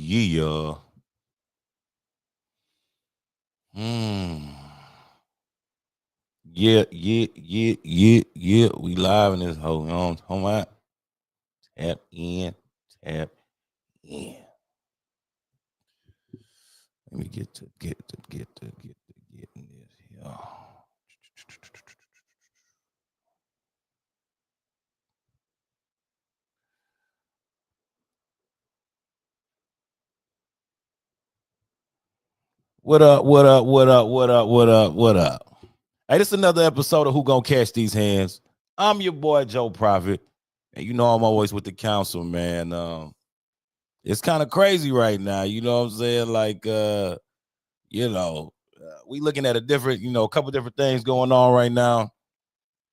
yeah. Hmm. Yeah. We live in this whole on. Tap in. Tap in. Let me getting this here. What up? What up? What up? What up? What up? What up? Hey, this is another episode of Who Gonna Catch These Hands. I'm your boy Joe Prophet, and you know I'm always with the council, man. It's kind of crazy right now. You know what I'm saying? Like, we looking at a different, a couple different things going on right now.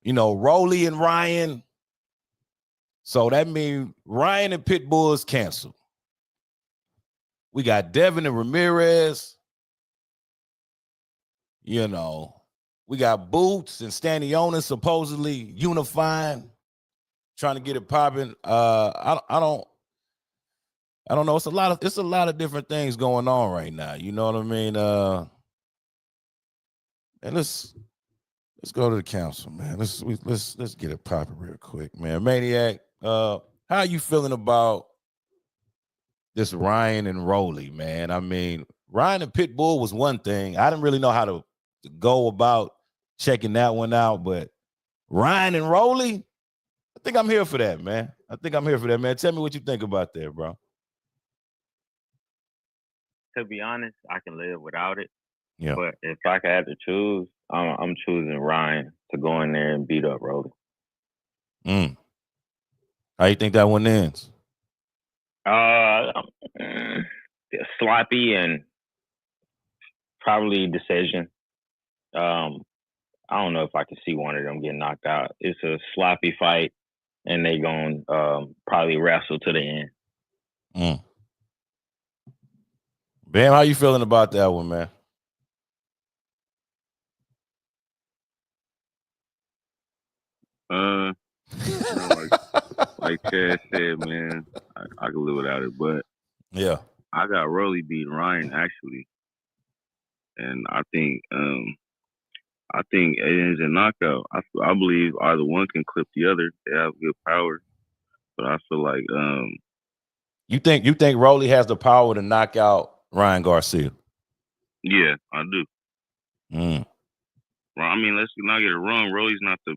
Rolly and Ryan. So that means Ryan and Pitbull is canceled. We got Devin and Ramirez. We got Boots and Stanionis supposedly unifying, trying to get it popping. I don't know. It's a lot of different things going on right now. You know what I mean? And let's go to the council, man. Let's get it popping real quick, man. Maniac, how are you feeling about this Ryan and Rolly, man? I mean, Ryan and Pitbull was one thing. I didn't really know how to go about checking that one out, but Ryan and Rolly, I think I'm here for that, man. Tell me what you think about that, bro. To be honest, I can live without it. Yeah. But if I could have to choose, I'm choosing Ryan to go in there and beat up Rolly. How you think that one ends? Sloppy and probably decision. I don't know if I can see one of them getting knocked out. It's a sloppy fight, and they going probably wrestle to the end. Bam, how you feeling about that one, man? Like Chad said, man, I can live without it. But yeah, I got Rolly beating Ryan actually, and I think it ends in knockout. I believe either one can clip the other. They have good power, but I feel like you think Rolly has the power to knock out Ryan Garcia? Yeah, I do. I mean, let's not get it wrong. Rolly's not the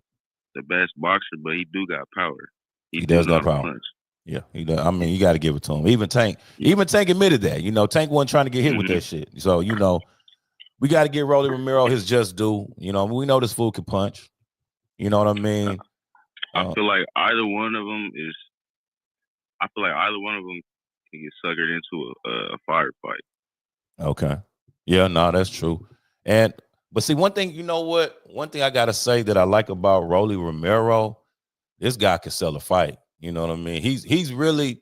best boxer, but he do got power. He does got power. Punch. Yeah, he does. I mean, you got to give it to him. Even Tank admitted that. Tank wasn't trying to get hit with that shit. So we got to give Rolly Romero his just due. We know this fool can punch. You know what I mean? I feel like either one of them can get suckered into a firefight. Okay. Yeah, no, that's true. But see, one thing, one thing I gotta say that I like about Rolly Romero, this guy can sell a fight. You know what I mean? He's really,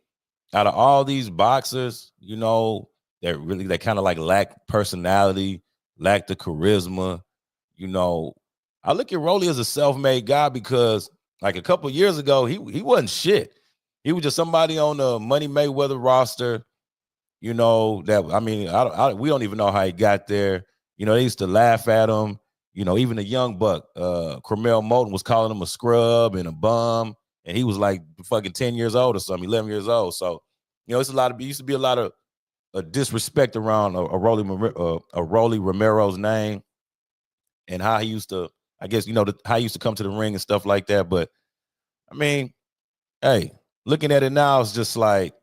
out of all these boxers, that kind of like lack personality, lack the charisma. I look at Rolly as a self-made guy because like a couple years ago, he wasn't shit. He was just somebody on the Money Mayweather roster. We don't even know how he got there. They used to laugh at him. Even the young buck, Cromell Moulton, was calling him a scrub and a bum, and he was like fucking 10 years old or something, 11 years old. So, it's used to be a lot of disrespect around a Rolly Romero's name and how he used to, I guess, how he used to come to the ring and stuff like that. But I mean, hey, looking at it now, it's just like,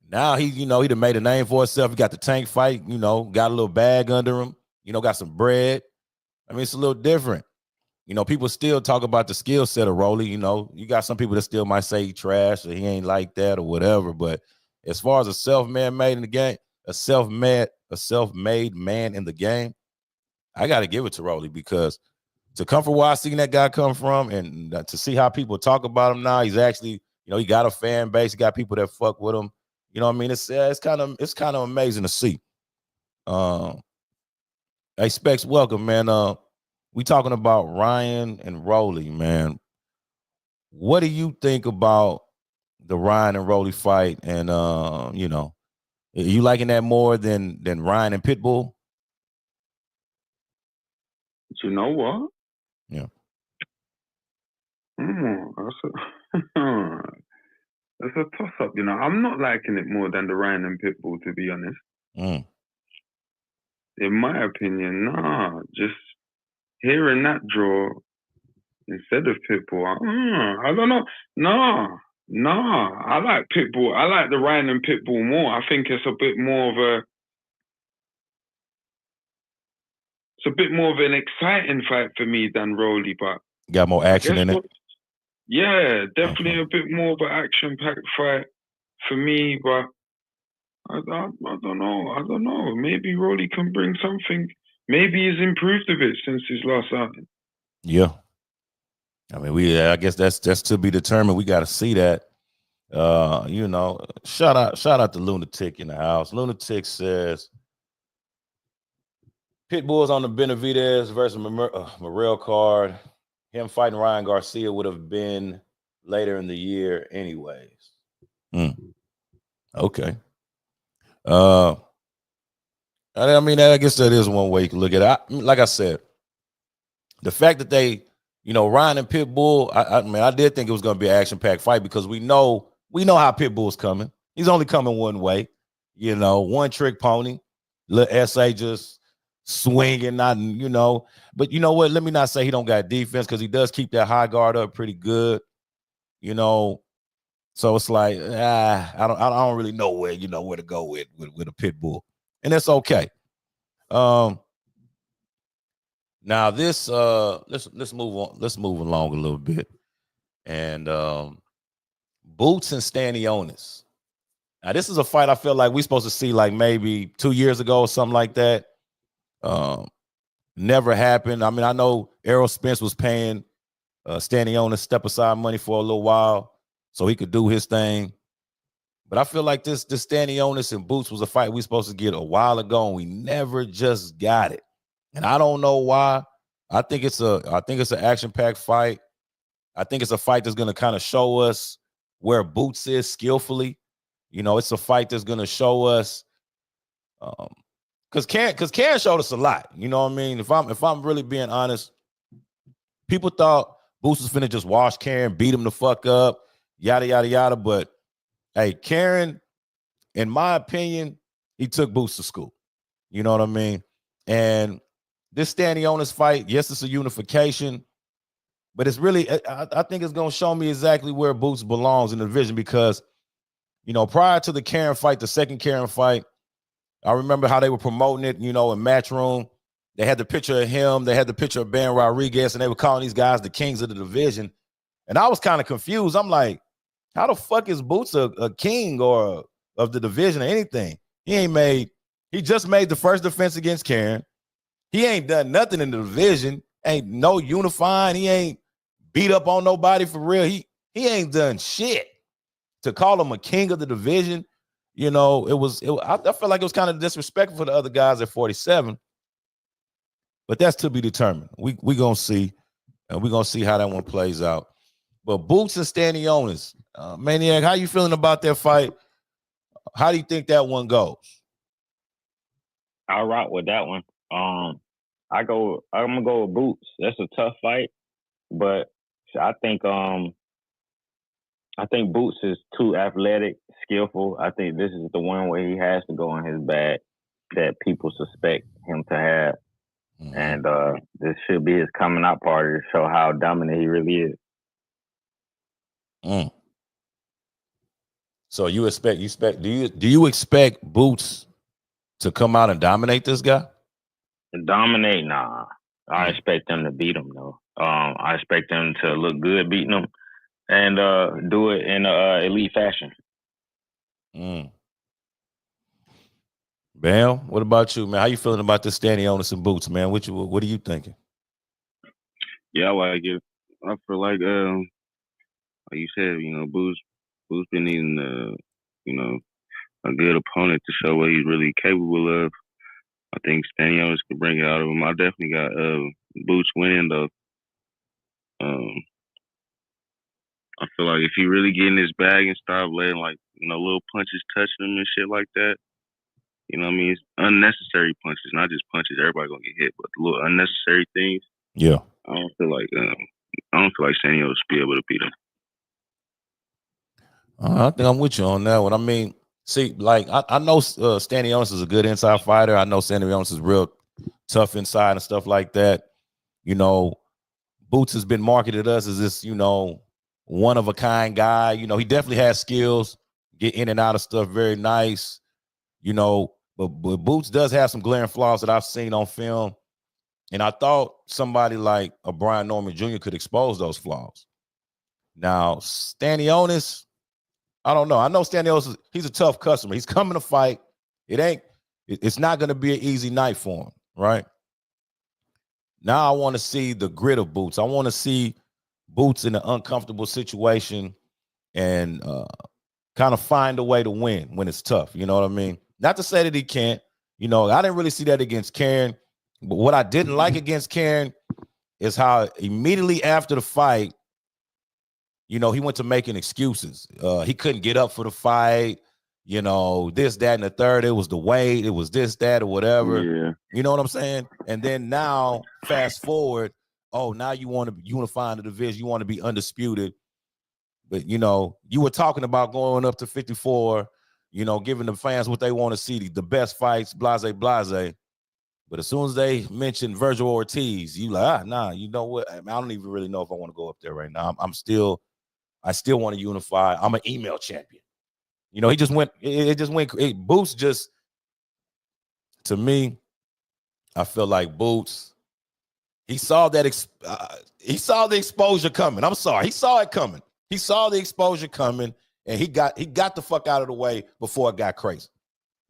now he done made a name for himself. He got the Tank fight, got a little bag under him, got some bread. I mean, it's a little different. People still talk about the skill set of Rolly. You got some people that still might say he trash or he ain't like that or whatever. But as far as a self-made man in the game, a self-made man in the game, I got to give it to Rolly, because to come from where I seen that guy come from and to see how people talk about him now, he's actually, he got a fan base. He got people that fuck with him. You know what I mean? It's kind of amazing to see. Hey, Specs, welcome, man. We talking about Ryan and Rolly, man. What do you think about the Ryan and Rolly fight? And You liking that more than Ryan and Pitbull? You know what? Yeah. That's a toss up. You know, I'm not liking it more than the Ryan and Pitbull, to be honest. Mm. In my opinion, nah. Just hearing that draw instead of Pitbull, I don't know. Nah. I like Pitbull. I like the Ryan and Pitbull more. I think it's a bit more of an exciting fight for me than Rolly, but Got more action in it. Yeah, definitely a bit more of an action-packed fight for me, but I don't know. Maybe Rolly can bring something. Maybe he's improved a bit since his last outing. Yeah. I mean, I guess that's to be determined. We got to see that. You know, shout out to Lunatic in the house. Lunatic says Pitbull's on the Benavidez versus Morrell card. Him fighting Ryan Garcia would have been later in the year anyways. Okay. I mean, I guess that is one way you can look at it. Like I said, the fact that they, you know, Ryan and Pitbull, I mean, I did think it was going to be an action-packed fight because we know how Pitbull's coming. He's only coming one way, you know, one-trick pony. Little SA just swinging, not, you know. But you know what? Let me not say he don't got defense because he does keep that high guard up pretty good, you know. So it's like, I don't really know where to go with a Pitbull, and that's okay. Now this let's move on. Let's move along a little bit. And Boots and Stanionis. Now this is a fight I feel like we're supposed to see like maybe 2 years ago or something like that. Never happened. I mean, I know Errol Spence was paying Stanionis step aside money for a little while so he could do his thing. But I feel like this Stanionis and Boots was a fight we supposed to get a while ago, and we never just got it. And I don't know why. I think it's an action-packed fight. I think it's a fight that's going to kind of show us where Boots is skillfully. You know, it's a fight that's going to show us because Karen showed us a lot. You know what I mean? If I'm really being honest, people thought Boots was finna just wash Karen, beat him the fuck up, yada yada yada. But hey, Karen, in my opinion, he took Boots to school. You know what I mean? And this Stanionis fight, yes, it's a unification, but it's really, I think it's going to show me exactly where Boots belongs in the division because, you know, prior to the Karen fight, the second Karen fight, I remember how they were promoting it, you know, in Matchroom. They had the picture of him. They had the picture of Ben Rodriguez, and they were calling these guys the kings of the division. And I was kind of confused. I'm like, how the fuck is Boots a king or of the division or anything? He just made the first defense against Karen. He ain't done nothing in the division. Ain't no unifying. He ain't beat up on nobody for real. He ain't done shit. To call him a king of the division, you know, I felt like it was kind of disrespectful for the other guys at 47. But that's to be determined. We gonna see, and we're gonna see how that one plays out. But Boots and Stanionis, Maniac, how you feeling about that fight? How do you think that one goes? I'll rock with that one. I'm gonna go with Boots. That's a tough fight, but I think Boots is too athletic, skillful. I think this is the one where he has to go in his bag that people suspect him to have. Mm-hmm. And this should be his coming out party to show how dominant he really is. So do you expect Boots to come out and dominate this guy? Dominate? Nah. I expect them to beat him though. I expect them to look good beating him and do it in elite fashion. Bam, what about you, man? How you feeling about this Stanionis and Boots, man? What are you thinking? Yeah, I like it. I feel like you said, you know, Boots been needing you know, a good opponent to show what he's really capable of. I think Stanionis could bring it out of him. I definitely got Boots winning though. I feel like if he really get in his bag and start letting, like, you know, little punches touching him and shit like that, You know what I mean? It's unnecessary punches, not just punches. Everybody gonna get hit, but the little unnecessary things. Yeah. I don't feel like Sanio should be able to beat him. I think I'm with you on that one. I mean, see, like I know Stanionis is a good inside fighter. I know Stanionis is real tough inside and stuff like that. You know, Boots has been marketed us as this, you know, one of a kind guy. You know, he definitely has skills, get in and out of stuff very nice. You know, but Boots does have some glaring flaws that I've seen on film. And I thought somebody like a Brian Norman Jr. could expose those flaws. Now, Stanionis, I don't know. I know Stanionis, he's a tough customer. He's coming to fight. It's not going to be an easy night for him, right? Now I want to see the grit of Boots. I want to see Boots in an uncomfortable situation and kind of find a way to win when it's tough. You know what I mean? Not to say that he can't. You know, I didn't really see that against Karen. But what I didn't like against Karen is how immediately after the fight, you know, he went to making excuses. He couldn't get up for the fight. You know, this, that, and the third. It was the weight. It was this, that, or whatever. Yeah. You know what I'm saying? And then now, fast forward, now you want to unify the division. You want to be undisputed. But, you know, you were talking about going up to 54, you know, giving the fans what they want to see, the best fights, blase, blase. But as soon as they mention Virgil Ortiz, you like, nah, you know what? I don't even really know if I want to go up there right now. I still want to unify. I'm an email champion. You know, he just went, Boots just, to me, I feel like Boots, he saw that, he saw the exposure coming. I'm sorry. He saw it coming. He saw the exposure coming, and he got the fuck out of the way before it got crazy.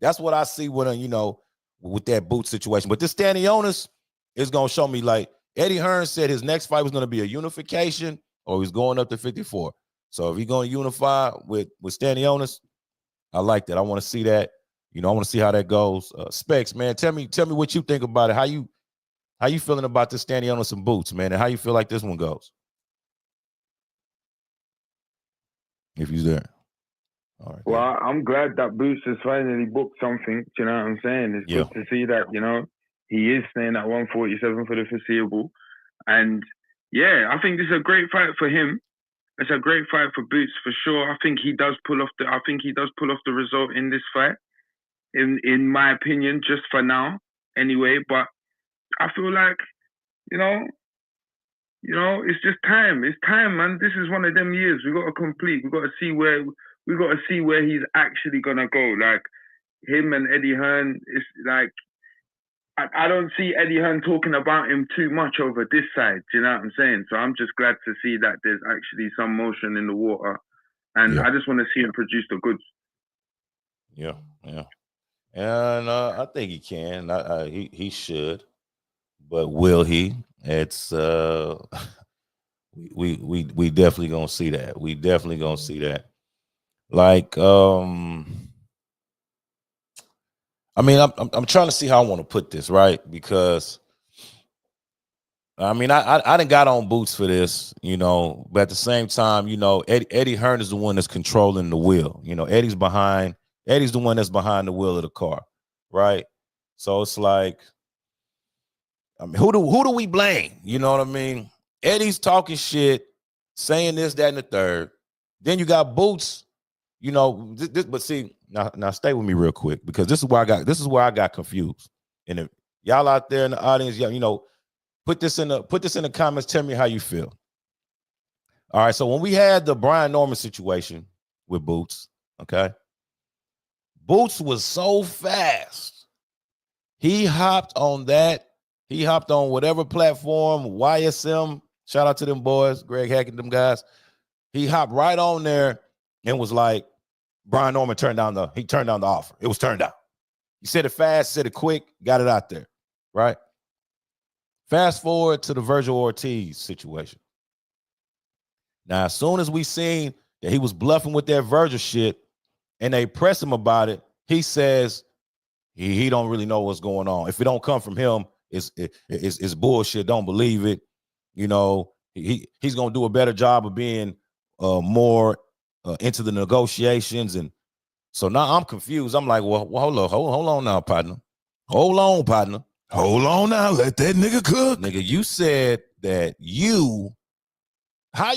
That's what I see with, you know, with that Boots situation. But this Stanionis is going to show me, like, Eddie Hearn said his next fight was going to be a unification or he's going up to 54. So if he's going to unify with Stanionis, I like that. I want to see that. You know, I want to see how that goes. Specs, man, tell me what you think about it. How you feeling about this Stanionis and Boots, man, and how you feel like this one goes? If he's there. All right. Well, I'm glad that Boots has finally booked something. Do you know what I'm saying? It's good to see that, you know, he is staying at 147 for the foreseeable. And yeah, I think this is a great fight for him. It's a great fight for Boots for sure. I think he does pull off the result in this fight. In my opinion, just for now, anyway. But I feel like, you know, it's just time. It's time, man. This is one of them years we got to complete. We got to see where he's actually gonna go. Like him and Eddie Hearn, it's like I don't see Eddie Hearn talking about him too much over this side. Do you know what I'm saying? So I'm just glad to see that there's actually some motion in the water, and I just want to see him produce the goods. Yeah. And I think he can. He should, but will he? It's we definitely gonna see that. We definitely gonna see that. Like I mean, I'm trying to see how I want to put this, right? Because I mean, I done got on Boots for this, you know, but at the same time, you know, Eddie Hearn is the one that's controlling the wheel. You know, Eddie's the one that's behind the wheel of the car, right? So it's like, I mean, who do we blame? You know what I mean? Eddie's talking shit, saying this, that, and the third. Then you got Boots, you know, but see, now stay with me real quick, because this is where I got confused. And if y'all out there in the audience, you know, put this in the comments, tell me how you feel. All right, so when we had the Brian Norman situation with Boots, okay, Boots was so fast. He hopped on whatever platform, YSM, shout out to them boys, Greg Hackett, them guys. He hopped right on there and was like, Brian Norman turned down the offer. It was turned down. He said it fast, said it quick, got it out there, right? Fast forward to the Virgil Ortiz situation. Now, as soon as we seen that he was bluffing with that Virgil shit and they press him about it, he says he don't really know what's going on. If it don't come from him, it's bullshit. Don't believe it. You know, he's going to do a better job of being more into the negotiations and So now I'm confused. I'm like, well hold on now, partner. Hold on, partner. Hold on now. Let that nigga cook. Nigga, you said that how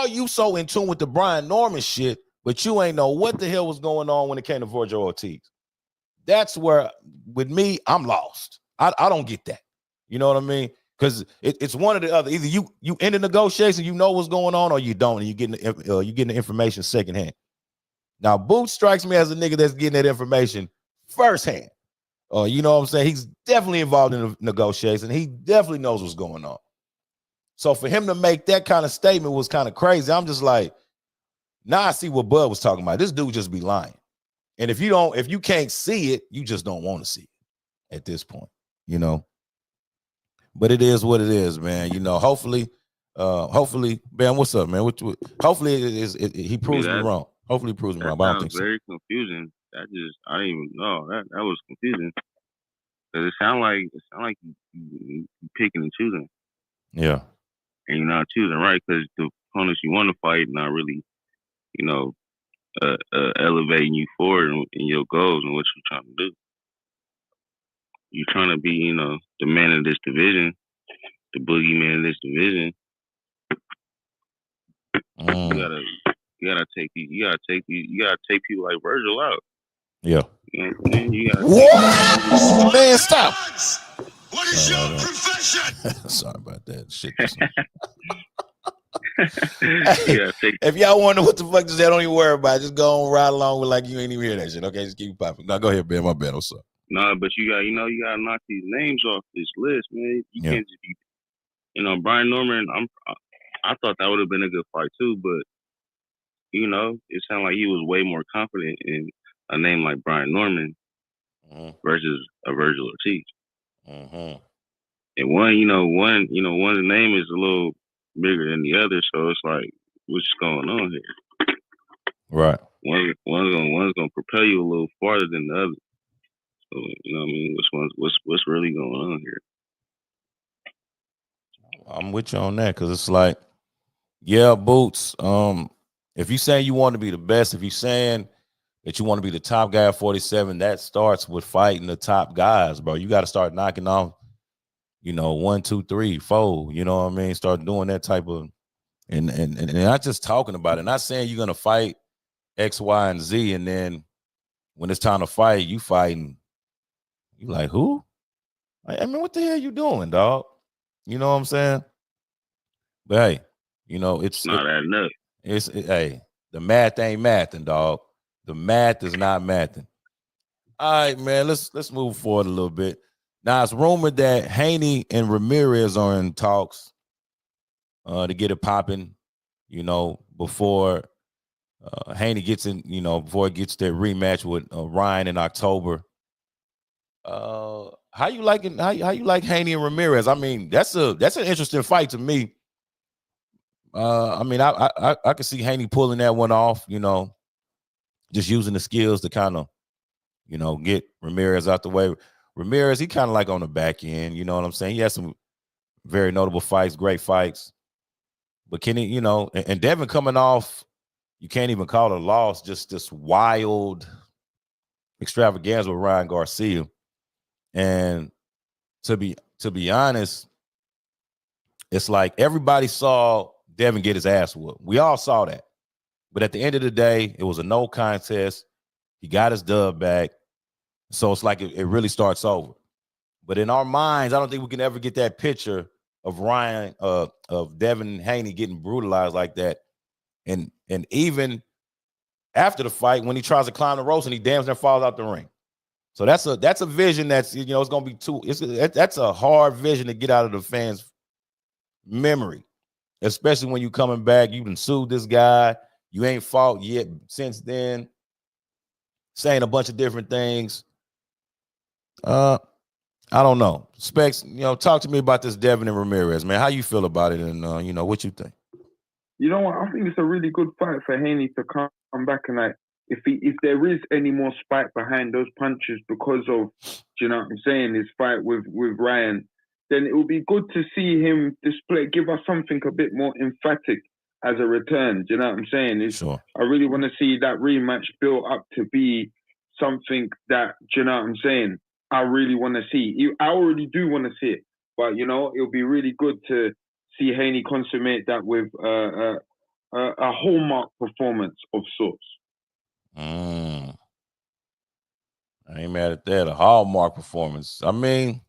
are you so in tune with the Brian Norman shit, but you ain't know what the hell was going on when it came to Virgil Ortiz? That's where, with me, I'm lost. I don't get that. You know what I mean? Because it's one or the other. Either you in the negotiation, you know what's going on, or you don't, and you getting the information secondhand. Now, Boots strikes me as a nigga that's getting that information firsthand. You know what I'm saying? He's definitely involved in the negotiation. He definitely knows what's going on. So for him to make that kind of statement was kind of crazy. I'm just like, now I see what Bud was talking about. This dude just be lying. And if you can't see it, you just don't want to see it at this point, you know. But it is what it is, man. You know, hopefully, man, what's up, man? Hopefully he proves me wrong. Hopefully he proves me wrong. But I don't think so. Very confusing. I didn't even know that was confusing. Cause it sound like you picking and choosing. Yeah. And you're not choosing right because the opponents you want to fight not really, you know, elevating you forward in your goals and what you're trying to do. You're trying to be, you know, the man of this division, the boogeyman of this division. You gotta take people like Virgil out. Yeah. You know what I mean? What? Man, stop. What is your profession? Sorry about that shit. If y'all wonder what the fuck is that, don't even worry about it. Just go on ride along with like you ain't even hear that shit. Okay, just keep popping. Now go ahead, Ben. My bad. What's up? Nah, but you gotta knock these names off this list, man. You can't just be, you know, Brian Norman. I thought that would have been a good fight too, but you know, it sounded like he was way more confident in a name like Brian Norman versus a Virgil Ortiz. And one's name is a little bigger than the other, so it's like, what's going on here? Right. One's gonna propel you a little farther than the other. So you know what I mean? What's really going on here? I'm with you on that because it's like, yeah, Boots. If you saying you want to be the best, if you saying that you want to be the top guy at 47, that starts with fighting the top guys, bro. You got to start knocking off, you know, 1, 2, 3, 4. You know what I mean? Start doing that type of, and not just talking about it. Not saying you're gonna fight X, Y, and Z, and then when it's time to fight, you fighting. You like who? I mean, what the hell you doing, dog? You know what I'm saying? But hey, you know it's not adding up. Hey, the math ain't mathing, dog. The math is not mathing. All right, man. Let's move forward a little bit. Now it's rumored that Haney and Ramirez are in talks to get it popping. You know, before Haney gets in. You know, before it gets that rematch with Ryan in October. How you like Haney and Ramirez? I mean, that's an interesting fight to me. I mean, I could see Haney pulling that one off, you know, just using the skills to kind of, you know, get Ramirez out the way. Ramirez, he kind of like on the back end, you know what I'm saying? He has some very notable fights, great fights. But can he, you know, and Devin coming off, you can't even call it a loss, just this wild extravaganza with Ryan Garcia. And to be honest, it's like everybody saw Devin get his ass whooped. We all saw that. But at the end of the day, it was a no contest. He got his dub back. So it's like it really starts over. But in our minds, I don't think we can ever get that picture of of Devin Haney getting brutalized like that. And even after the fight, when he tries to climb the ropes and he damn near falls out the ring. So that's a vision that's, you know, it's gonna be that's a hard vision to get out of the fans' memory, especially when you coming back. You done sued this guy, you ain't fought yet since then, saying a bunch of different things. I don't know. Specs, you know, talk to me about this Devin and Ramirez, man. How you feel about it, and you know, what you think? You know what? I think it's a really good fight for Haney to come back and like, if there is any more spite behind those punches because of, you know what I'm saying, his fight with Ryan, then it will be good to see him give us something a bit more emphatic as a return. Do you know what I'm saying? Sure. I really want to see that rematch built up to be something that, do you know what I'm saying? I really want to see. I already do want to see it, but it'll be really good to see Haney consummate that with a hallmark performance of sorts. I ain't mad at that. A hallmark performance. I mean,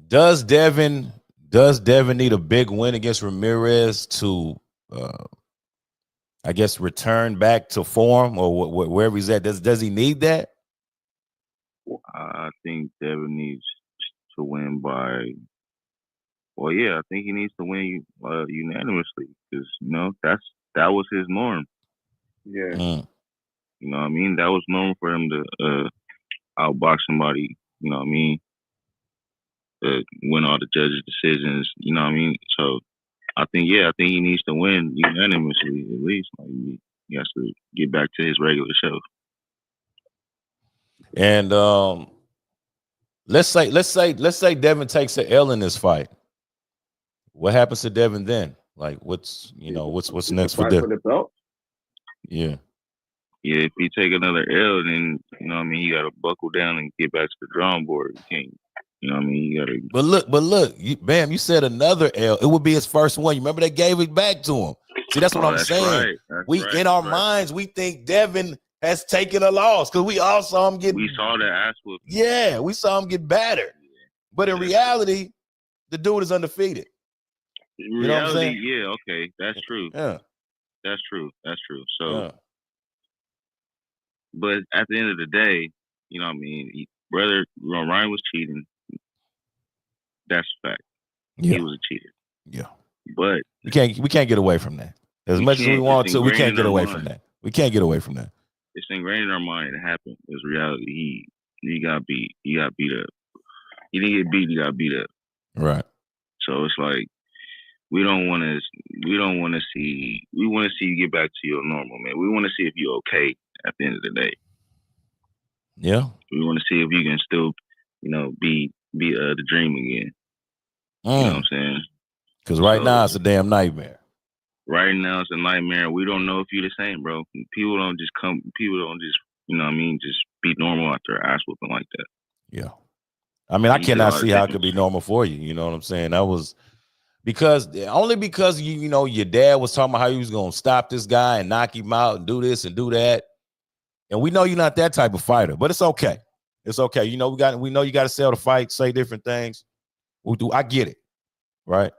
does Devin need a big win against Ramirez to, I guess, return back to form or wherever he's at? Does he need that? I think Devin needs to win by. Well, yeah, I think he needs to win unanimously because that was his norm. Yeah. You know what I mean? That was normal for him to outbox somebody. You know what I mean? Win all the judges' decisions. You know what I mean? So I think he needs to win unanimously at least. Like he has to get back to his regular self. And let's say Devin takes an L in this fight. What happens to Devin then? Like, what's next for Devin? For the belt? Yeah. Yeah, if he take another L, then you know what I mean, you got to buckle down and get back to the drawing board. You can't. You know what I mean? You gotta. But look, you said another L. It would be his first one. You remember they gave it back to him. See, that's what I'm saying. Right. In our minds, we think Devin has taken a loss because we all saw him get. We saw the ass whooping. Yeah, we saw him get battered. But in reality, the dude is undefeated. In reality, yeah, okay, that's true. Yeah, that's true. So, but at the end of the day, you know what I mean, Ryan was cheating. That's a fact. Yeah. He was a cheater. Yeah. But we can't get away from that. As much as we want to, we can't get away from that. We can't get away from that. It's ingrained in our mind. It happened. It's reality. He got beat. He got beat up. He didn't get beat. He got beat up. Right. So it's like we want to see you get back to your normal, man. We want to see if you're okay at the end of the day. Yeah. We want to see if you can still, be the dream again. You know what I'm saying? Because right now it's a damn nightmare. Right now it's a nightmare. We don't know if you're the same, bro. People don't just, you know what I mean, just be normal after ass whooping like that. Yeah. I mean, I cannot see how it could be normal for you. You know what I'm saying? That was because your dad was talking about how he was going to stop this guy and knock him out and do this and do that. And we know you're not that type of fighter, but it's okay. It's okay. We know you got to sell the fight, say different things. I get it. Right.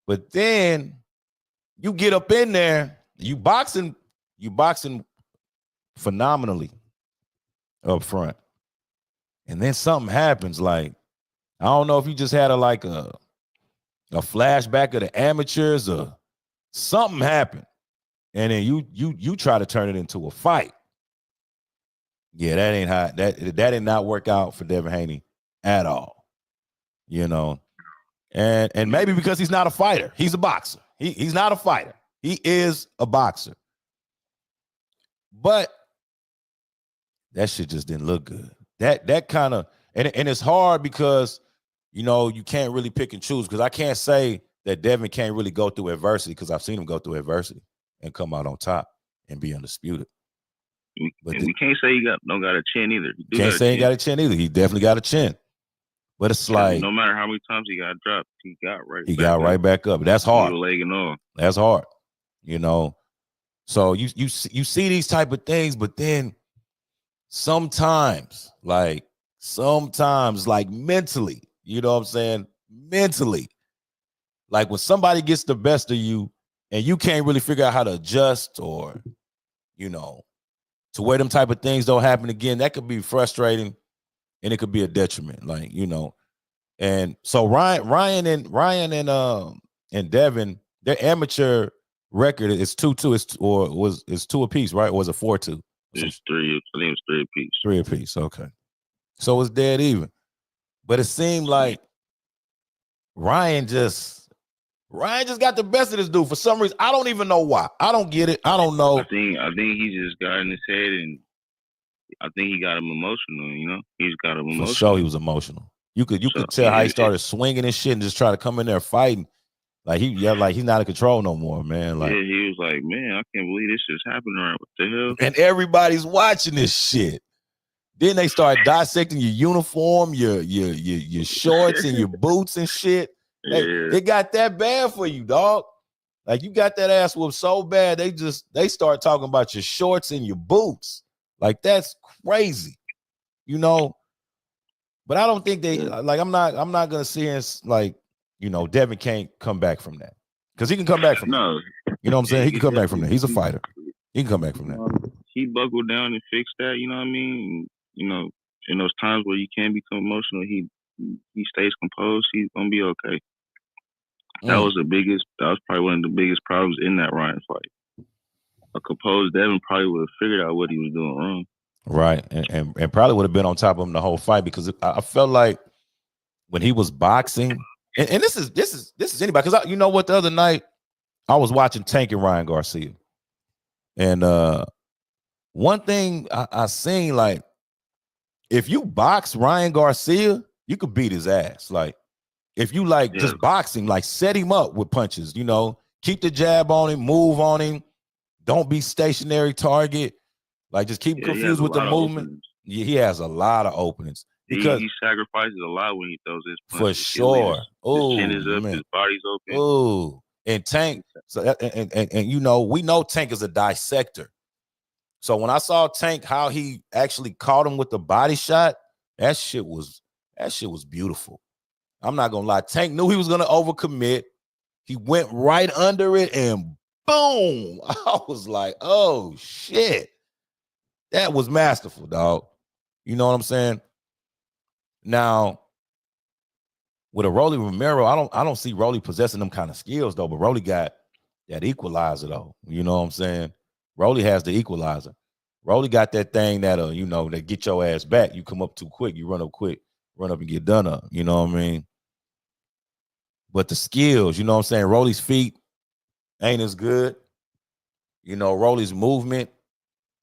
But then you get up in there, you boxing phenomenally up front. And then something happens. Like, I don't know if you just had a flashback of the amateurs or something happened. And then you try to turn it into a fight. Yeah, that ain't how that did not work out for Devin Haney at all. And maybe because he's not a fighter. He's a boxer. He's not a fighter. He is a boxer. But that shit just didn't look good. That kind of and it's hard because you can't really pick and choose, because I can't say that Devin can't really go through adversity, because I've seen him go through adversity and come out on top and be undisputed. But we can't say he don't got a chin either. Can't say he got a chin either. He definitely got a chin. But it's like no matter how many times he got dropped, he got right back up. That's hard. Leg and all. That's hard. So you see these type of things, but then sometimes mentally, you know what I'm saying? Mentally, like when somebody gets the best of you and you can't really figure out how to adjust or, to where them type of things don't happen again, that could be frustrating and it could be a detriment. And so Ryan and Devin, their amateur record is 2-2. It's 2 apiece, right? Or was it 4-2? It's 3. I think it was 3 apiece. 3 apiece. Okay. So it's dead even. But it seemed like Ryan just got the best of this dude for some reason. I don't even know why. I don't get it. I don't know. I think he just got in his head, and I think he got him emotional. He's got him emotional. For sure, he was emotional. You could tell how he started swinging and shit and just try to come in there fighting. Like he's not in control no more, man. Like, yeah, he was like, man, I can't believe this shit's happening. Right? What the hell? and everybody's watching this shit. Then they start dissecting your uniform, your shorts and your boots and shit. It got that bad for you, dog. Like you got that ass whooped so bad, they start talking about your shorts and your boots. Like that's crazy, you know. But I don't think they like. I'm not gonna see us like, you know, Devin can't come back from that because he can come back from that. You know what I'm saying? He can come back from that. He's a fighter. He can come back from that. He buckled down and fixed that. You know what I mean? You know, in those times where you can become emotional, he stays composed. He's gonna be okay. That was probably one of the biggest problems in that Ryan fight. A composed Devin probably would have figured out what he was doing wrong. Right, and probably would have been on top of him the whole fight because I felt like when he was boxing, and this is anybody because you know what, the other night I was watching Tank and Ryan Garcia, and one thing I seen, like, if you box Ryan Garcia, you could beat his ass. Like, if you just boxing, like set him up with punches, you know, keep the jab on him, move on him, don't be stationary target. Like, just keep confused with the movement. Yeah, he has a lot of openings. Because he sacrifices a lot when he throws his punches. For sure. His chin is up, his body's open. Oh, and Tank, and you know, we know Tank is a dissector. So when I saw Tank, how he actually caught him with the body shot, that shit was beautiful. I'm not gonna lie. Tank knew he was gonna overcommit. He went right under it and boom. I was like, oh shit. That was masterful, dog. You know what I'm saying? Now, with a Rolly Romero, I don't see Rolly possessing them kind of skills though, but Rolly got that equalizer though. You know what I'm saying? Rolly has the equalizer. Rolly got that thing that'll, you know, that get your ass back. You come up too quick, you run up quick, run up and get done up. You know what I mean? But the skills, you know what I'm saying? Rolly's feet ain't as good. You know, Rolly's movement,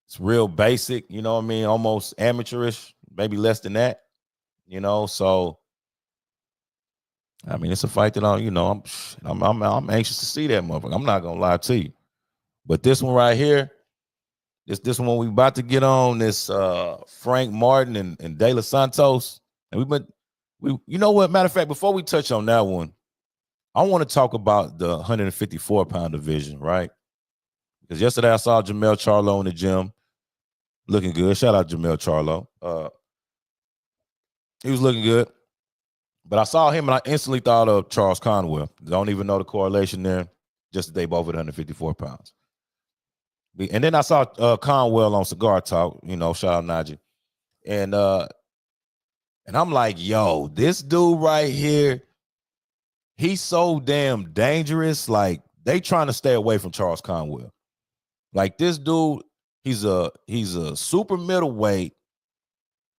it's real basic, you know what I mean? Almost amateurish, maybe less than that, you know? So, I mean, it's a fight that I'm anxious to see that motherfucker. I'm not gonna lie to you. But this one right here, this one we about to get on, this Frank Martin and De Los Santos. And you know what? Matter of fact, before we touch on that one, I want to talk about the 154-pound division, right? Because yesterday I saw Jamel Charlo in the gym looking good. Shout out Jamel Charlo. He was looking good. But I saw him and I instantly thought of Charles Conwell. Don't even know the correlation there. Just that they both at 154 pounds. And then I saw Conwell on Cigar Talk, you know, shout out Najee. And I'm like, yo, this dude right here, he's so damn dangerous. Like, they trying to stay away from Charles Conwell. Like, this dude, he's a super middleweight,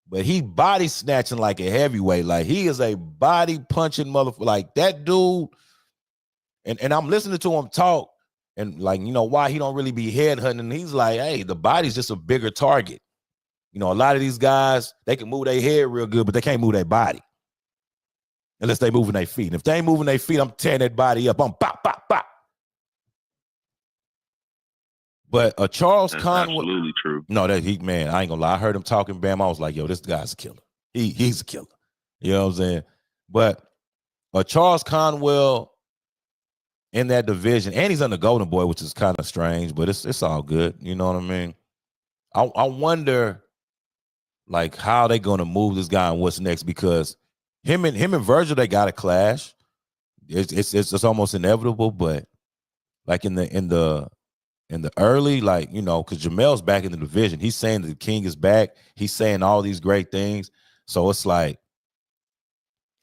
but he body snatching like a heavyweight. Like, he is a body punching motherfucker. Like, that dude, and I'm listening to him talk, and like, you know, why he don't really be headhunting. He's like, hey, the body's just a bigger target. You know, a lot of these guys, they can move their head real good, but they can't move their body unless they moving their feet. And if they ain't moving their feet, I'm tearing that body up. I'm pop, pop, pop. But a Charles Conwell, absolutely true. No, I ain't gonna lie. I heard him talking, Bam. I was like, yo, this guy's a killer. He's a killer. You know what I'm saying? But a Charles Conwell in that division, and he's on the Golden Boy, which is kind of strange, but it's all good. You know what I mean? I wonder, like, how they gonna move this guy and what's next, because him and Virgil, they got a clash. It's almost inevitable, but like in the early, like, you know, because Jamel's back in the division. He's saying the king is back. He's saying all these great things. So it's like,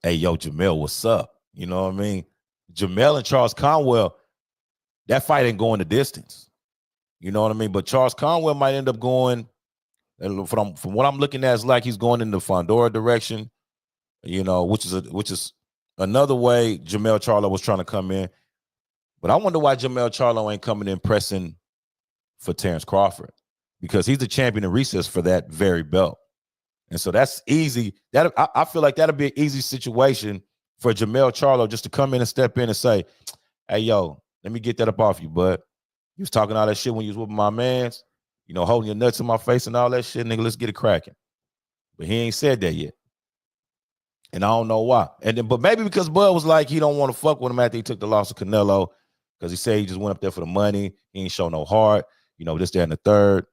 hey, yo, Jamel, what's up? You know what I mean? Jamel and Charles Conwell, that fight ain't going the distance. You know what I mean? But Charles Conwell might end up going, from what I'm looking at, it's like he's going in the Fondora direction, you know, which is another way Jamel Charlo was trying to come in. But I wonder why Jamel Charlo ain't coming in pressing for Terrence Crawford, because he's the champion in recess for that very belt. And so that's easy. I feel like that'll be an easy situation for Jamel Charlo just to come in and step in and say, hey, yo, let me get that up off you, bud. You was talking all that shit when you was with my mans, holding your nuts in my face and all that shit, nigga, let's get it cracking. But he ain't said that yet. And I don't know why. But maybe because Bud was like, he don't want to fuck with him after he took the loss of Canelo, because he said he just went up there for the money. He ain't show no heart, this, that, and the third.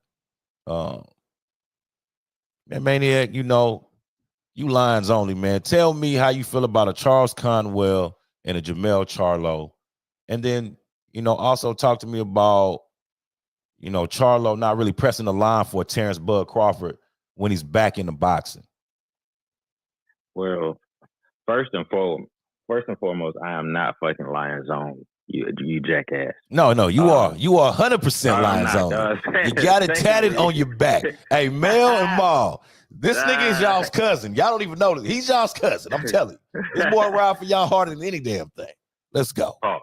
Man, Maniac, you Lions only, man. Tell me how you feel about a Charles Conwell and a Jamel Charlo. And then, also talk to me about, Charlo not really pressing the line for Terrence Bud Crawford when he's back in the boxing. Well, first and foremost, I am not fucking Lions Zone. You jackass. No, you are. You are 100% Lions not, Zone. You got it tatted on your back. Hey, Mel and Maul, this nigga is y'all's cousin. Y'all don't even know this. He's y'all's cousin. I'm telling you. This boy ride for y'all harder than any damn thing. Let's go. Pause.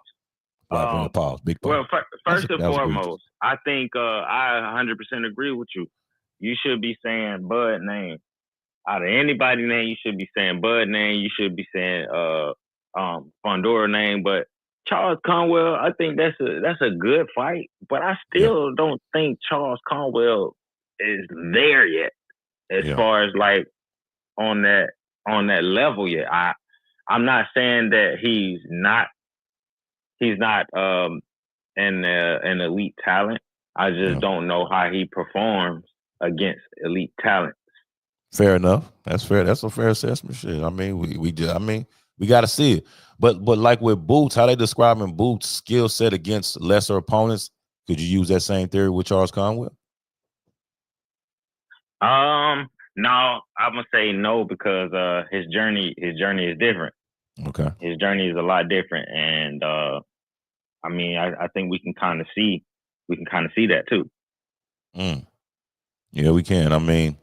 Pause. Big pause. Well, first and foremost, I think I 100% agree with you. You should be saying Bud name. Out of anybody name, you should be saying Bud name. You should be saying Fondora name. But Charles Conwell, I think that's a good fight. But I still don't think Charles Conwell is there yet, as far as like on that level yet. I'm not saying that he's not an elite talent. I just don't know how he performs against elite talent. Fair enough. That's fair. That's a fair assessment. Shit. I mean, we got to see it. But like with Boots, how they describing Boots' skill set against lesser opponents, could you use that same theory with Charles Conwell? No, I'm gonna say no, because his journey is different. Okay. His journey is a lot different, and I think we can kind of see that too. Yeah, we can. I mean,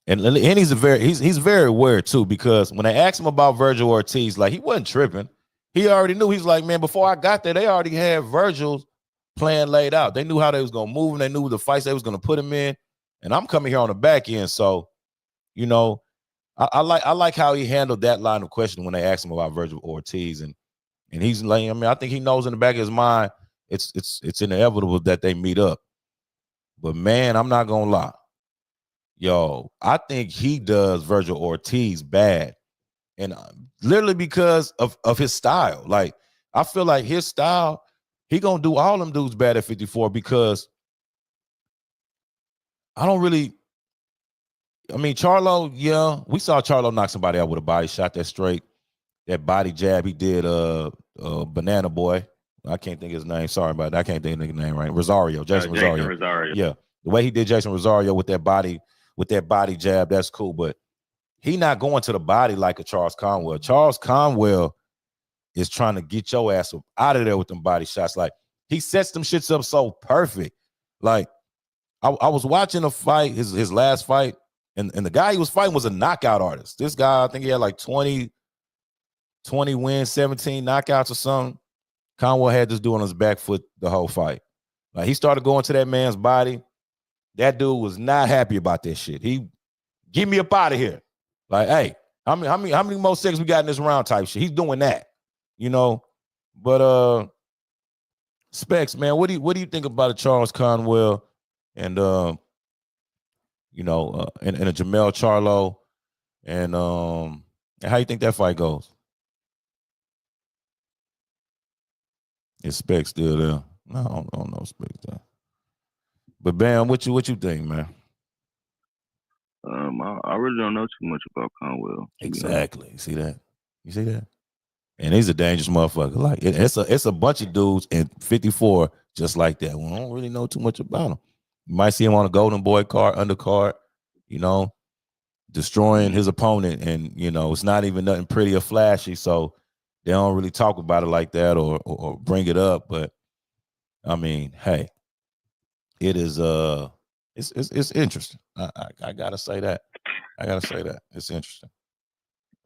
and he's very aware too, because when they asked him about Virgil Ortiz, like, he wasn't tripping. He already knew. He's like, man, before I got there, they already had Virgil's plan laid out. They knew how they was gonna move, and they knew the fights they was gonna put him in. And I'm coming here on the back end, so I like how he handled that line of questioning when they asked him about Virgil Ortiz, and he's like, I think he knows in the back of his mind it's inevitable that they meet up. But man, I'm not gonna lie. Yo, I think he does Virgil Ortiz bad. And literally because of his style. Like, I feel like his style, he gonna do all them dudes bad at 54, because Charlo, we saw Charlo knock somebody out with a body shot, that body jab he did, Banana Boy. I can't think of his name. Sorry about that. I can't think of his name right. Jason Rosario. Yeah. The way he did Jason Rosario with that body jab, that's cool. But he not going to the body like a Charles Conwell. Charles Conwell is trying to get your ass up out of there with them body shots. Like, he sets them shits up so perfect. Like, I was watching a fight, his last fight, and the guy he was fighting was a knockout artist. This guy, I think he had like 20 wins, 17 knockouts or something. Conwell had this dude on his back foot the whole fight. Like, he started going to that man's body. That dude was not happy about that shit. He, get me up out of here. Like, hey, how many more seconds we got in this round type shit? He's doing that, But Specs, man, what do you think about a Charles Conwell and and a Jamel Charlo, and how you think that fight goes? Is Specs still there? No, I don't know Specs there. But Bam, what you think, man? I really don't know too much about Conwell. Exactly. You see that? And he's a dangerous motherfucker. Like, it's a bunch of dudes in 54 just like that. We don't really know too much about him. You might see him on a Golden Boy card, undercard, destroying his opponent, and it's not even nothing pretty or flashy. So they don't really talk about it like that or bring it up. But I mean, hey, it is it's interesting. I gotta say that. It's interesting.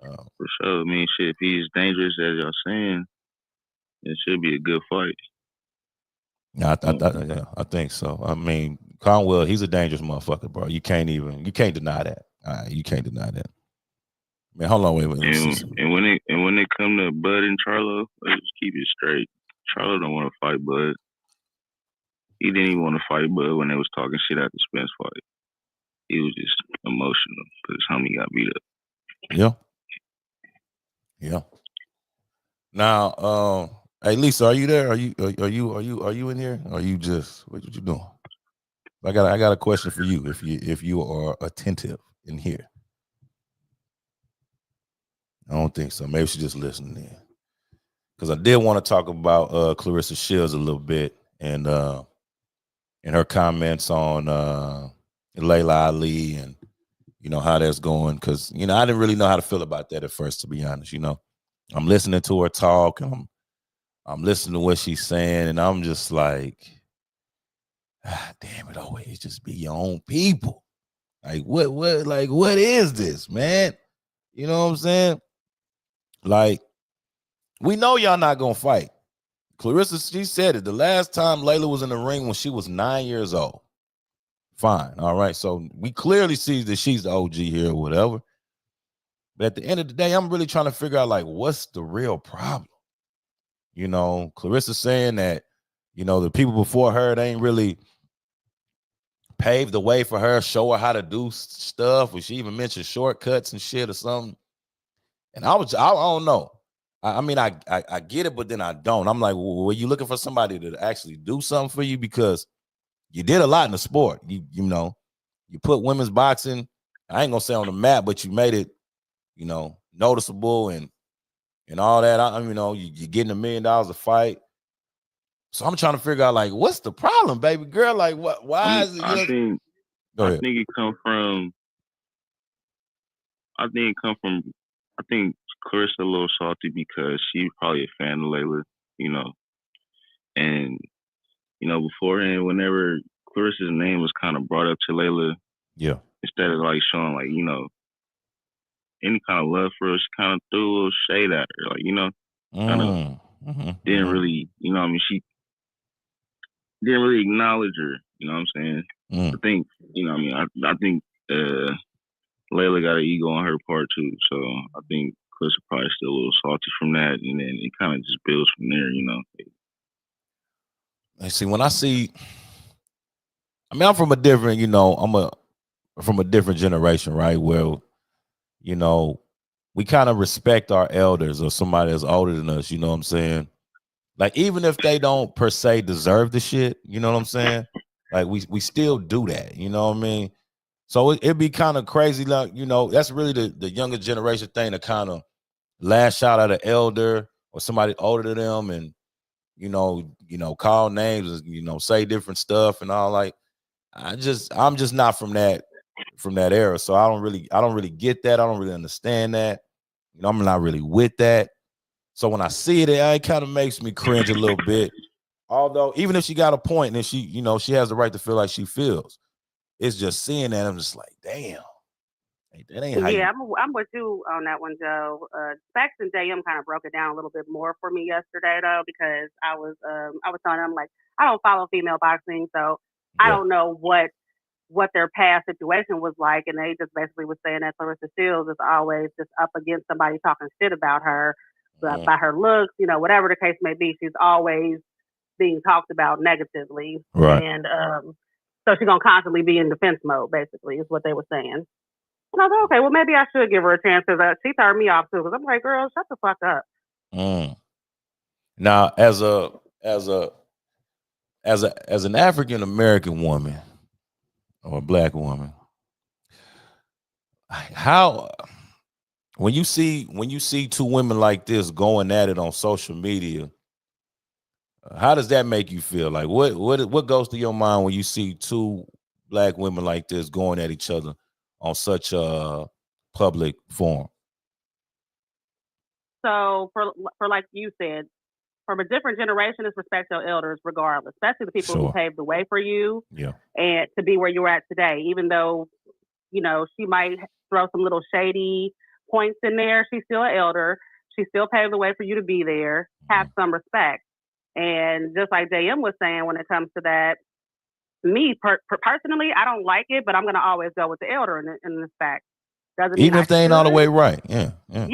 For sure. I mean, shit, if he's dangerous as y'all saying, it should be a good fight. I think so. I mean, Conwell, he's a dangerous motherfucker, bro. You can't deny that. You can't deny that. Man, hold on, wait. And when it come to Bud and Charlo, let's just keep it straight. Charlotte don't want to fight, but he didn't even want to fight, but when they was talking shit at the Spence fight, he was just emotional because his homie got beat up. Yeah. Yeah. Now, hey Lisa, are you there? Are you in here? Or are you just what you doing? I got a question for you if you are attentive in here. I don't think so. Maybe she's just listening in. Because I did want to talk about Clarissa Shields a little bit and her comments on Layla Ali and how that's going. Because I didn't really know how to feel about that at first, to be honest. I'm listening to her talk and I'm listening to what she's saying, and I'm just like, damn it, always just be your own people. Like what is this, man? You know what I'm saying? Like, we know y'all not gonna fight. Clarissa, she said it. The last time Layla was in the ring when she was 9 years old. Fine, all right. So we clearly see that she's the OG here or whatever. But at the end of the day, I'm really trying to figure out, like, what's the real problem? Clarissa saying that, the people before her, they ain't really paved the way for her, show her how to do stuff. Or she even mentioned shortcuts and shit or something. And I don't know. I mean, I get it, but then I don't. I'm like, well, were you looking for somebody to actually do something for you? Because you did a lot in the sport. You put women's boxing, I ain't gonna say on the map, but you made it, noticeable and all that. You're getting $1 million a fight. So I'm trying to figure out, like, what's the problem, baby girl? Like, what? Why is it? I think it come from. I think Clarissa a little salty because she's probably a fan of Layla, and beforehand, whenever Clarissa's name was kind of brought up to Layla, yeah, instead of like showing like any kind of love for her, she kind of threw a little shade at her, like kind of didn't really, she didn't really acknowledge her. You know what I'm saying? I think, I think Layla got an ego on her part too. So I think Clarissa probably still a little salty from that, and then it kind of just builds from there. I see. When I see, I'm from a different, from a different generation, right? Where, we kind of respect our elders or somebody that's older than us. You know what I'm saying? Like, even if they don't per se deserve the shit, you know what I'm saying? Like, we still do that, you know what I mean? So it'd be kind of crazy, like, that's really the younger generation thing to kind of lash out at an elder or somebody older than them and, call names and, say different stuff and all. Like, I'm just not from that era. So I don't really get that. I don't really understand that. I'm not really with that. So when I see it kind of makes me cringe a little bit. Although, even if she got a point and she, she has the right to feel like she feels, it's just seeing that I'm just like, damn, that ain't how. Yeah, I'm with you on that one, Joe. Specs and JM kind of broke it down a little bit more for me yesterday, though, because I was telling them, like, I don't follow female boxing, so I don't know what their past situation was like, and they just basically was saying that Clarissa Shields is always just up against somebody talking shit about her, by her looks, whatever the case may be. She's always being talked about negatively, right? And so she's gonna constantly be in defense mode, basically, is what they were saying. And I was like, okay, well, maybe I should give her a chance because she turned me off too. Because I'm like, girl, shut the fuck up. Now, as an African American woman or a black woman, how when you see two women like this going at it on social media, how does that make you feel? Like, what goes through your mind when you see two black women like this going at each other on such a public forum? So for like you said, from a different generation, is respect your elders regardless, especially the people who paved the way for you, and to be where you're at today. Even though, she might throw some little shady points in there, she's still an elder. She still paved the way for you to be there. Have some respect. And just like JM was saying, when it comes to that, me personally, I don't like it, but I'm going to always go with the elder in this fact. Doesn't even if they ain't all the way right. But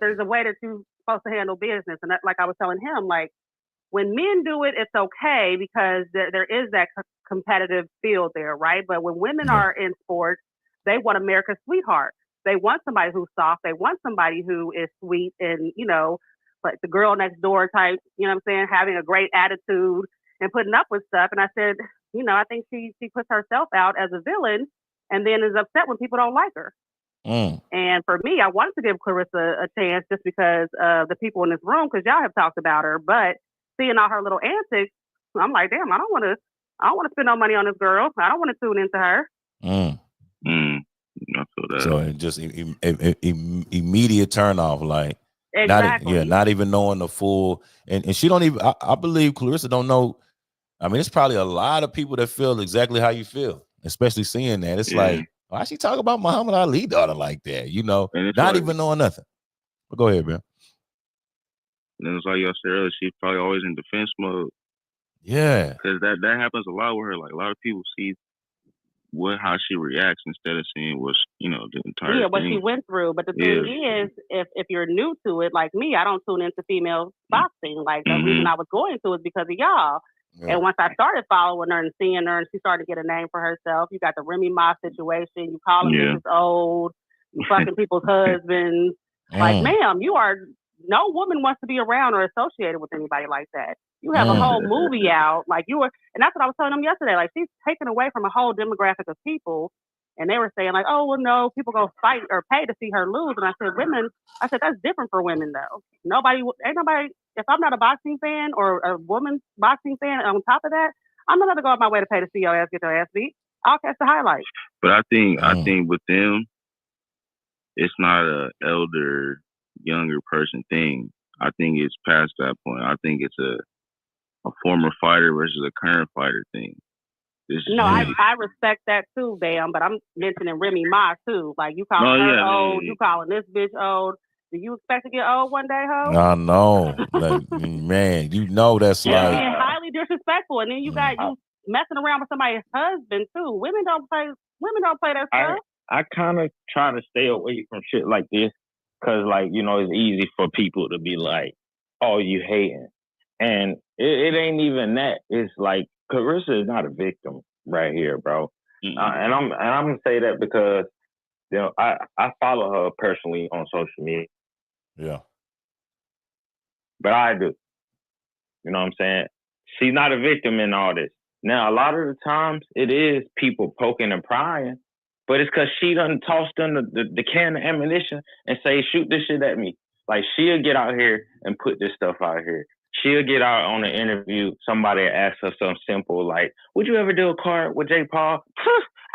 there's a way that you're supposed to handle business. And that, like I was telling him, like, when men do it, it's okay because there is that competitive field there, right? But when women are in sports, they want America's sweetheart. They want somebody who's soft. They want somebody who is sweet and, like the girl next door type, you know what I'm saying, having a great attitude and putting up with stuff. And I said, I think she puts herself out as a villain and then is upset when people don't like her. And for me, I wanted to give Clarissa a chance just because of the people in this room, because y'all have talked about her. But seeing all her little antics, I'm like, damn, I don't want to spend no money on this girl. I don't want to tune into her. I feel that. So it just immediate turn off, like exactly. not even knowing the full, and she don't even. I believe Clarissa don't know. I mean, it's probably a lot of people that feel exactly how you feel, especially seeing that. It's like, why she talk about Muhammad Ali daughter like that? Not like, even knowing nothing. But go ahead, man. And it's like y'all said earlier, she's probably always in defense mode. Yeah, because that happens a lot with her. Like a lot of people see how she reacts instead of seeing what's the entire what she went through. But the thing is, if you're new to it, like me, I don't tune into female boxing. Like the reason I was going to is because of y'all. Yeah. And once I started following her and seeing her, and she started to get a name for herself, you got the Remy Ma situation. You calling bitches old, you fucking people's husbands. Like, ma'am, no woman wants to be around or associated with anybody like that. You have a whole movie out, like and that's what I was telling them yesterday. Like, she's taken away from a whole demographic of people, and they were saying like, oh well, no, people go fight or pay to see her lose. And I said, that's different for women though. Ain't nobody. If I'm not a boxing fan or a woman's boxing fan, on top of that, I'm not gonna go out my way to pay to see your ass get your ass beat. I'll catch the highlights. But I think with them, it's not a elder, younger person thing. I think it's past that point. I think it's a former fighter versus a current fighter thing. I respect that too, Bam, but I'm mentioning Remy Ma too. Like, you calling her old, you calling this bitch old. Do you expect to get old one day, ho? I know. Like, man, that's like being highly disrespectful, and then you got you messing around with somebody's husband too. Women don't play that stuff. I kind of try to stay away from shit like this because, like, it's easy for people to be like, "Oh, you hating," and it ain't even that. It's like Clarissa is not a victim right here, bro. And I'm gonna say that because I follow her personally on social media. Yeah. But I do. You know what I'm saying? She's not a victim in all this. Now, a lot of the times it is people poking and prying, but it's because she done tossed them the can of ammunition and say, shoot this shit at me. Like, she'll get out here and put this stuff out here. She'll get out on an interview. Somebody asks her something simple like, would you ever do a card with Jake Paul?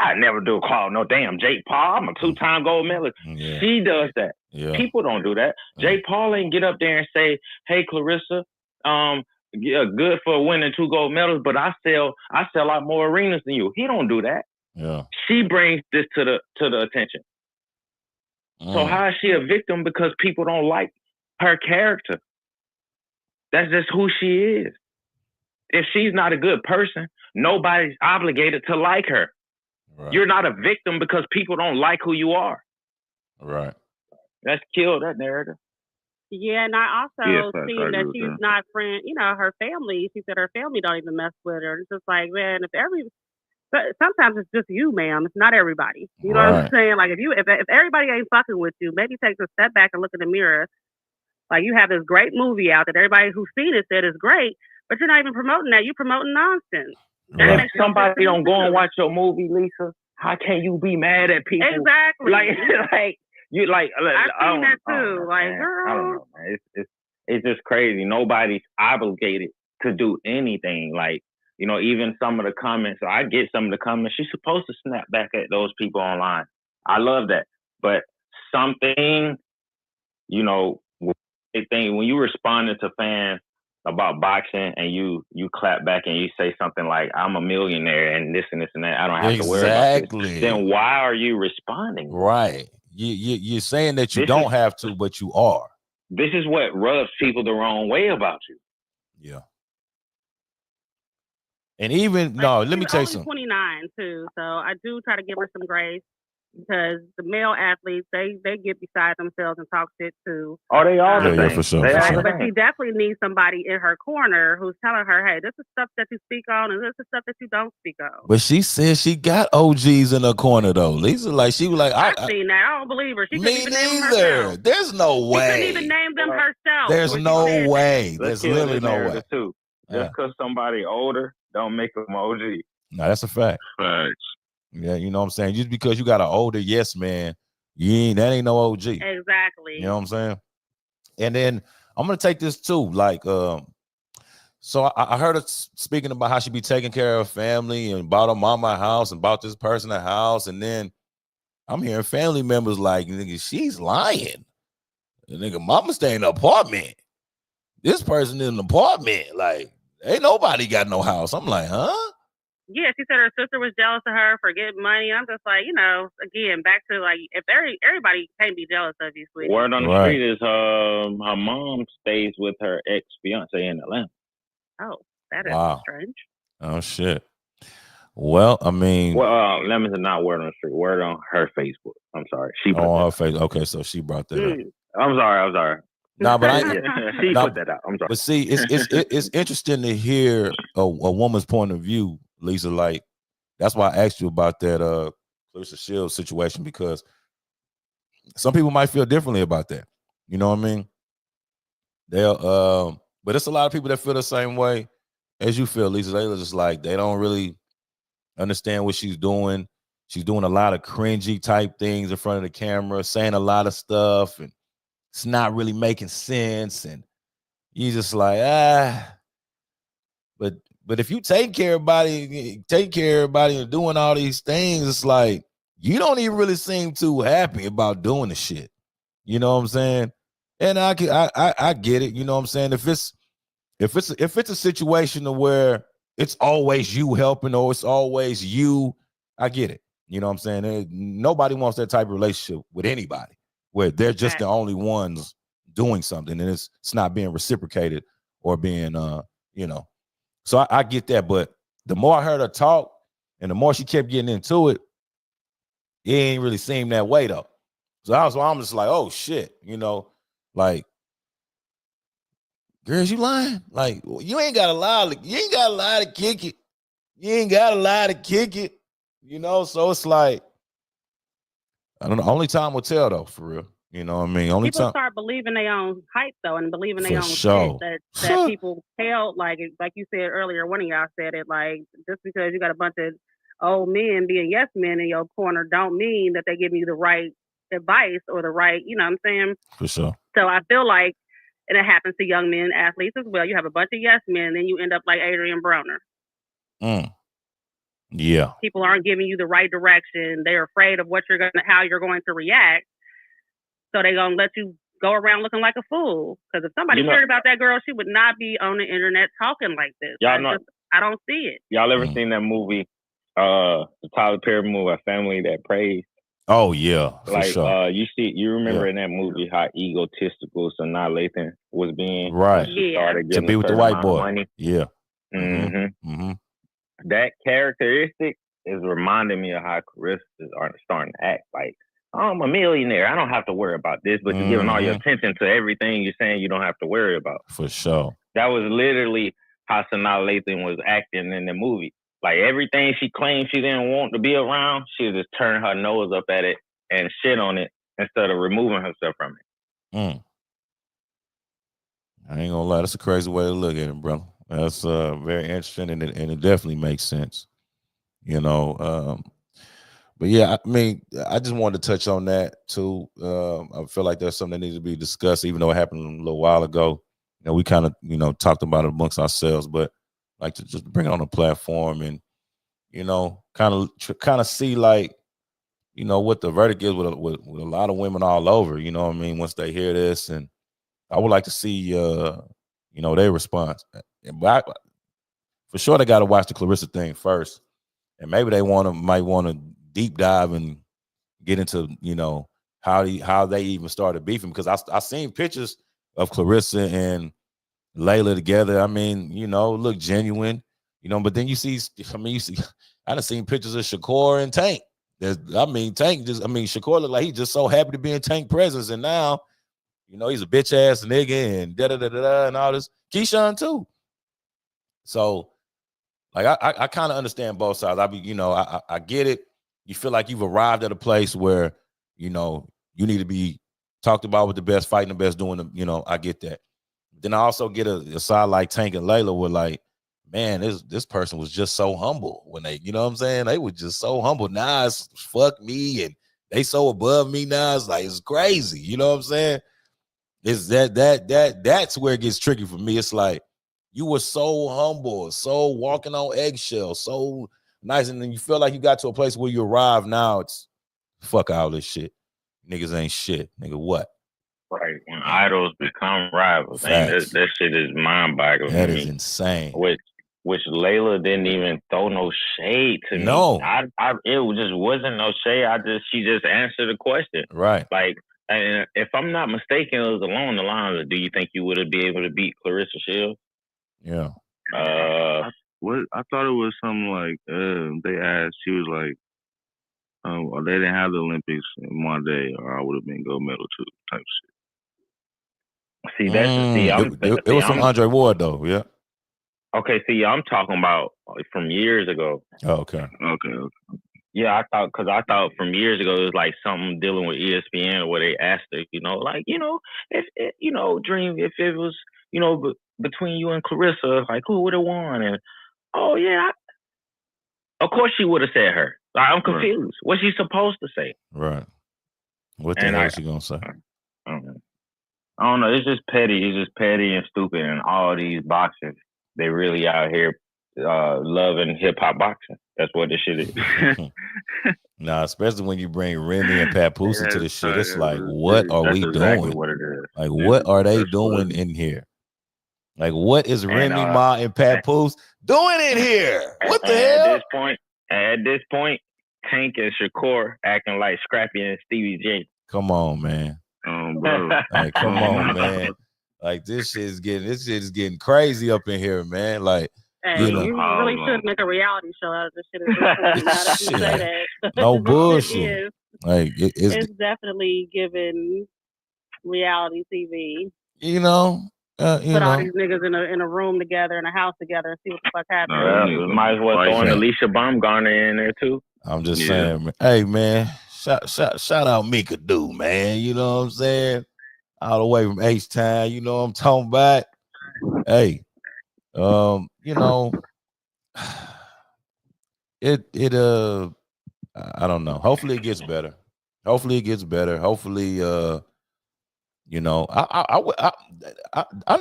I'd never do a call no damn Jake Paul. I'm a 2-time gold medalist. Yeah. She does that. Yeah. People don't do that. Yeah. Jake Paul ain't get up there and say, hey, Clarissa, good for winning 2 gold medals, but I sell out more arenas than you. He don't do that. Yeah. She brings this to the attention. So how is she a victim because people don't like her character? That's just who she is. If she's not a good person, nobody's obligated to like her. Right. You're not a victim because people don't like who you are. Right. Let's kill that narrative. Yeah, and I also seen that she's not friend. Her family. She said her family don't even mess with her. It's just like, man, sometimes it's just you, ma'am. It's not everybody. You know what I'm saying? Like, if everybody ain't fucking with you, maybe take a step back and look in the mirror. Like, you have this great movie out that everybody who's seen it said is great, but you're not even promoting that. You're promoting nonsense. And if somebody don't go and watch your movie, Lisa, how can you be mad at people? Exactly. You like. I've seen that too. Like, girl, I don't know, man. It's just crazy. Nobody's obligated to do anything. Like, even some of the comments. So I get some of the comments. She's supposed to snap back at those people online. I love that, but something, when you responding to fans about boxing and you clap back and you say something like, I'm a millionaire and this and this and that, I don't have to worry about this, then why are you responding? Right. You're saying that you don't have to, but you are. This is what rubs people the wrong way about you. Yeah. And even, let me tell you something. She's only 29 too, so I do try to give her some grace. because the male athletes they get beside themselves and talk shit too. Oh, they all the same. For sure. They for all sure. the But same. she definitely needs somebody in her corner who's telling her, "Hey, this is stuff that you speak on, and this is stuff that you don't speak on." But she said she got OGs in her corner though. Lisa, like she was like, I've seen that. I don't believe her. She couldn't me even name them herself. neither. There's no She couldn't even way. name them herself. There's when she no said that. way. Let's There's kill literally this no way. narrative too. Just because somebody older don't make them OG. No, that's a fact. Facts. Yeah, you know what I'm saying? Just because you got an older yes man, that ain't no OG. Exactly. You know what I'm saying? And then I'm gonna take this too. Like, so I heard her speaking about how she be taking care of her family and bought her mama a house and bought this person a house, and then I'm hearing family members like, nigga, she's lying. The nigga, mama stay in an apartment. This person in an apartment. Like, ain't nobody got no house. I'm like, huh? Yeah, she said her sister was jealous of her for getting money. I'm just like, again, back to like, if everybody can't be jealous of you, sweetie. Word on the street is her mom stays with her ex-fiance in Atlanta. Oh, that is strange. Oh, shit. Well, I mean. Well, let me say not word on the street. Word on her Facebook. I'm sorry. She put on her Facebook. Okay, so she brought that up. I'm sorry. No, but she put that out. I'm sorry. But see, it's interesting to hear a woman's point of view, Lisa. Like, that's why I asked you about that Clarissa Shields situation, because some people might feel differently about that. You know what I mean? They'll but it's a lot of people that feel the same way as you feel, Lisa. They just like, they don't really understand what she's doing. She's doing a lot of cringy type things in front of the camera, saying a lot of stuff, and it's not really making sense. And you just like, but if you take care of everybody and doing all these things, it's like you don't even really seem too happy about doing the shit. You know what I'm saying? And I get it. You know what I'm saying? If it's a situation where it's always you helping or it's always you, I get it. You know what I'm saying? Nobody wants that type of relationship with anybody where they're just the only ones doing something and it's not being reciprocated or being So I get that, but the more I heard her talk and the more she kept getting into it, it ain't really seemed that way though. So I'm just like, oh shit, like, girls, you lying? Like, you ain't got a lie to kick it. You ain't got a lie to kick it. So it's like, I don't know. Only time will tell though, for real. You know what I mean? People start believing their own hype though, and believing their own shit that people tell. Like you said earlier, one of y'all said it. Like, just because you got a bunch of old men being yes men in your corner, don't mean that they give you the right advice or the right. You know what I'm saying? For sure. So I feel like, and it happens to young men athletes as well. You have a bunch of yes men, and then you end up like Adrian Broner. Yeah. People aren't giving you the right direction. They're afraid of how you're going to react. So they're going to let you go around looking like a fool. Because if somebody cared about that girl, she would not be on the internet talking like this. I don't see it. Y'all ever seen that movie, the Tyler Perry movie, A Family That Prays? Oh, yeah, for sure. You remember in that movie how egotistical Sanaa Lathan was being? Right. To be with the white boy. Money. Yeah. Mm-hmm. That characteristic is reminding me of how Clarissa is starting to act like, I'm a millionaire. I don't have to worry about this, but you're giving all your attention to everything you're saying you don't have to worry about. For sure. That was literally how Sanaa Lathan was acting in the movie. Like, everything she claimed she didn't want to be around, she would just turn her nose up at it and shit on it instead of removing herself from it. I ain't gonna lie, that's a crazy way to look at it, bro. That's very interesting, and it definitely makes sense. But yeah, I mean, I just wanted to touch on that too. I feel like there's something that needs to be discussed, even though it happened a little while ago. We kind of, talked about it amongst ourselves, but like to just bring it on a platform and, kind of see like, what the verdict is with a lot of women all over. You know what I mean? Once they hear this, and I would like to see, their response. But for sure, they got to watch the Clarissa thing first, and maybe they might want to deep dive and get into, how they even started beefing, because I seen pictures of Clarissa and Layla together. I mean, look genuine, but then you see, I done seen pictures of Shakur and Tank Shakur looked like he's just so happy to be in Tank presence, and now, he's a bitch ass nigga and da and all this. Keyshawn too. So, like, I kind of understand both sides. I get it. You feel like you've arrived at a place where, you need to be talked about with the best, fighting the best, doing the, I get that. Then I also get a side like Tank and Layla where, like, man, this person was just so humble when they, you know what I'm saying? They were just so humble. Now it's fuck me and they so above me now. It's like, it's crazy. You know what I'm saying? It's that's where it gets tricky for me. It's like, you were so humble, so walking on eggshells, so nice. And then you feel like you got to a place where you arrive. Now it's fuck all this shit. Niggas ain't shit. Nigga, what? Right. When idols become rivals. That shit is mind-boggling. That is insane. Which Layla didn't even throw no shade to me. No. It just wasn't no shade. She just answered the question. Right. Like, and if I'm not mistaken, it was along the lines of, do you think you would have been able to beat Clarissa Shields? Yeah. I thought it was something like they asked. She was like, they didn't have the Olympics in my day, or I would have been gold medal too, type shit. It was from Andre Ward though. Yeah. Okay. See, I'm talking about from years ago. Oh, okay. Yeah, I thought from years ago it was like something dealing with ESPN where they asked her, if Dream, if it was, between you and Clarissa, like who would have won? And oh yeah, of course she would have said her. Like, I'm confused. Right. What's she supposed to say? Right. What the hell is she gonna say? I don't know. It's just petty. It's just petty and stupid. And all these boxers, they really out here loving hip hop boxing. That's what this shit is. Nah, especially when you bring Remy and Papoose into the shit. It's like, what are we doing? What it is. Like, what are they doing in here? Like, what is Remy Ma and Papoose doing in here? What the hell? At this point, Tank and Shakur acting like Scrappy and Stevie J. Come on, man. Bro. Like, come on, man. Like, this shit is getting crazy up in here, man. Like, hey, you really should make a reality show out of this shit. Now that you say that. No bullshit. Like, it's definitely giving reality TV. Put all these niggas in a room together, in a house together, and see what the fuck happens. Might as well throw in Alicia Baumgartner in there too. I'm just saying, man. Hey, man, shout out Mika Do, man. You know what I'm saying? All the way from H-Town, you know what I'm talking about? Hey, I don't know. Hopefully it gets better. Hopefully, I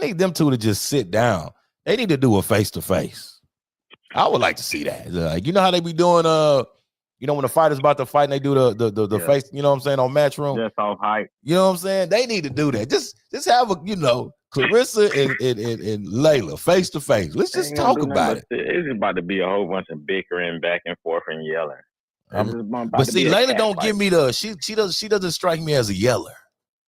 need them two to just sit down. They need to do a face-to-face. I would like to see that. Like, how they be doing, when the fighter's about to fight and they do the face, you know what I'm saying, on Matchroom. Just off hype. You know what I'm saying? They need to do that. Just have a, Clarissa and Layla face-to-face. Let's just talk about it. It's about to be a whole bunch of bickering back and forth and yelling. But see, Layla don't give me she doesn't strike me as a yeller.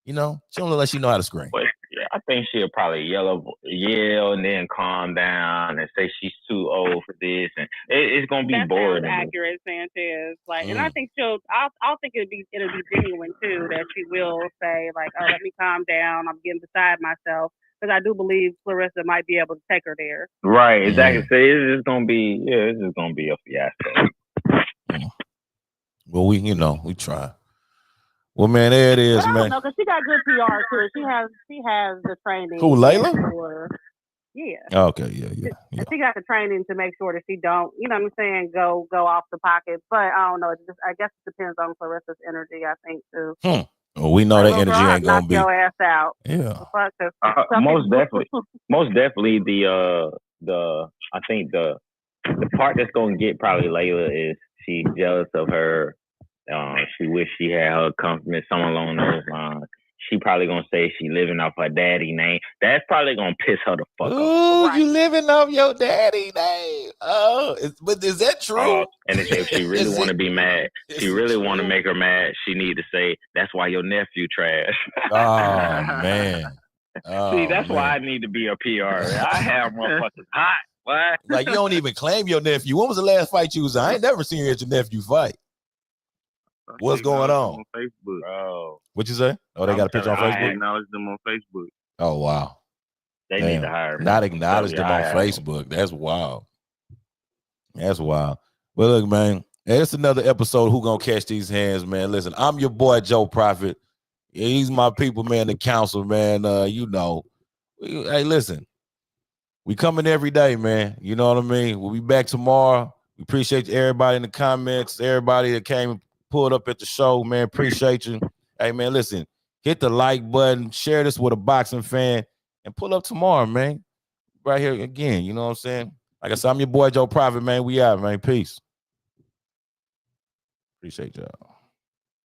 She don't look like she know how to scream. But I think she'll probably yell and then calm down and say she's too old for this, and it's gonna be boring. That's accurate, Sanchez. Like, and I think I'll think it'll be genuine too. That she will say like, "Oh, let me calm down. I'm getting beside myself." Because I do believe Clarissa might be able to take her there. Right, exactly. So it's just gonna be a fiasco. Well, we try. Well, man, there it is, man. I don't know, because she got good PR too. She has the training. Who, Layla? Yeah. Okay, yeah. And she got the training to make sure that she don't, you know what I'm saying, go off the pocket. But I don't know. I guess it depends on Clarissa's energy, I think, too. Well, we know that energy ain't gonna be. Knock your ass out. Yeah. Most definitely. I think the part that's gonna get probably Layla is she's jealous of her. She wish she had her confidence, something along those lines. She probably gonna say she living off her daddy name. That's probably gonna piss her the fuck off. Oh, you living off your daddy name? Oh, but is that true? And if she really want to be mad, she really want to make her mad. She need to say, "That's why your nephew trash." Oh man. See, that's why I need to be a PR. I have motherfuckers hot. What? Like, you don't even claim your nephew. When was the last fight you was in? I ain't never seen you at your nephew fight. What's going on? Facebook. Bro. What you say? Oh, they got a picture on Facebook? Acknowledge them on Facebook. Oh, wow. They need to hire me. Not acknowledge them on Facebook. That's wild. That's wild. Well, look, man, it's another episode. Who gonna catch these hands, man? Listen, I'm your boy Joe Prophet. He's my people, man. The council, man. You know, hey, listen, we coming every day, man. You know what I mean? We'll be back tomorrow. We appreciate everybody in the comments, everybody that came and pulled up at the show, man. Appreciate you. Hey, man, listen, hit the like button, share this with a boxing fan, and pull up tomorrow, man. Right here again. You know what I'm saying? Like I said, I'm your boy Joe Prophet, man. We out, man. Peace. Appreciate y'all.